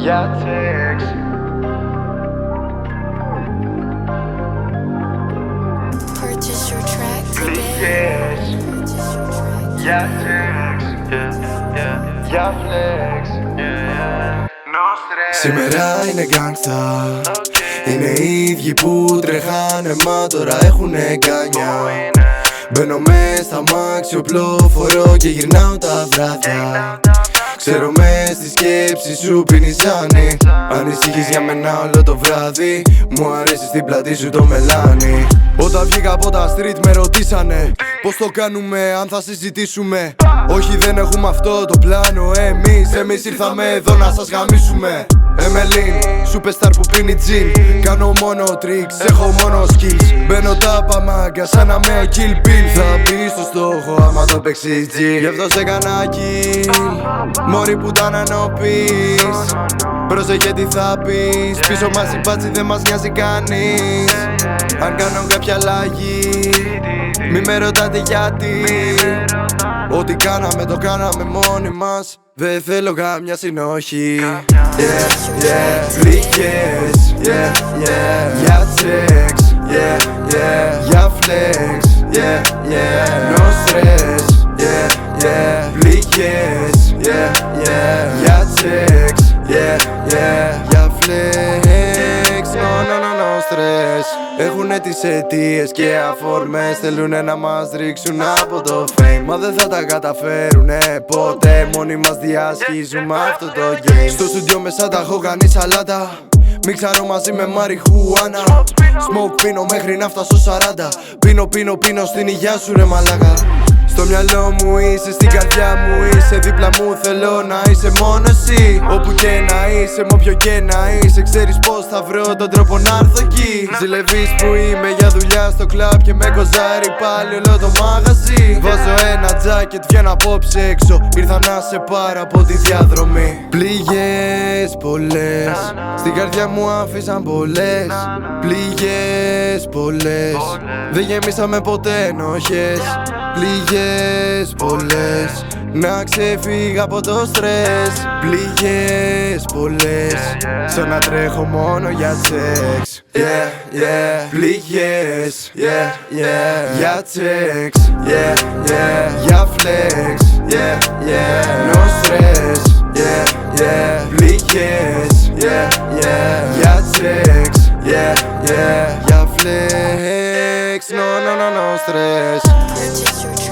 για σεξ. Purchase your track today. Πληγές για σεξ, για flex, no stress. Σήμερα είναι γκάνγκστα, είναι οι ίδιοι που τρέχανε μα τώρα έχουνε γκάνια. Μπαίνω μες στα μάξι, οπλοφορώ και γυρνάω τα βράδια. Ξέρω μες στη σκέψη σου πίνεις ζάνι. Ανησυχείς για μένα όλο το βράδυ. Μου αρέσει στην πλάτη σου το μελάνι. Όταν βγήκα από τα street με ρωτήσανε πώς το κάνουμε, αν θα συζητήσουμε. Όχι δεν έχουμε αυτό το πλάνο εμείς ήρθαμε εδώ να σας γαμίσουμε. Εμελίν, superstar που πίνει τζιν. Κάνω μόνο tricks, έχω μόνο skills. Μπαίνω τα παμάγκα σαν να με ο kill bill. Θα μπει στο στόχο άμα το παίξεις G. Γι' αυτό σε έκανα kill. Μωρή πουτάνα νοπείς. Πρόσεχε τι θα πεις. Πίσω μας η μπάτσι δεν μας νοιάζει κανείς. Αν κάνω κάποια αλλαγή μη με ρωτάτε γιατί. Ό,τι κάναμε το κάναμε μόνοι μας. Δεν θέλω καμιά συνοχή. Yeah, yeah, πληγές, yeah, yeah, για σεξ, yeah, yeah, για flex, yeah, yeah, no stress, yeah, yeah, πληγές, yeah, yeah, για σεξ, yeah, yeah, για flex, no stress. Έχουνε τις αιτίες και αφορμές. Θέλουνε να μας ρίξουν από το fame. Μα δεν θα τα καταφέρουνε ποτέ. Μόνοι μας διασχίζουμε αυτό το game. Στο στούντιο μέσα τα έχω κάνει σαλάτα. Μίξαρω μαζί με μαριχουάνα. Smoke πίνω μέχρι να φτάσω 40. Πίνω στην υγειά σου ρε μαλάκα. Στο μυαλό μου είσαι, στην καρδιά μου είσαι. Δίπλα μου θέλω να είσαι μόνο εσύ. Όπου και να είσαι, με όποιο και να είσαι. Ξέρεις πως θα βρω τον τρόπο να έρθω εκεί. Ζηλεύεις που είμαι για δουλειά στο κλαμπ και με κοζάρει πάλι όλο το μαγαζί. Βάζω ένα τζάκετ, βγαίνω απόψε έξω. Ήρθα να σε πάρω από τη διαδρομή. Πληγές πολλές, στην καρδιά μου άφησαν πολλές. Πληγές πολλές, δεν γεμίσαμε ποτέ ενοχές. Πληγές πολλές, να ξεφύγω από το στρες. Πληγές πολλές, σαν να τρέχω μόνο για σεξ. Yeah, yeah, πληγές, yeah, yeah, για σεξ. Yeah, yeah, για flex. Yeah, yeah, no stress. Yeah, yeah, πληγές, yeah, yeah, για σεξ. Yeah, yeah, για flex. No stress. Purchase your track.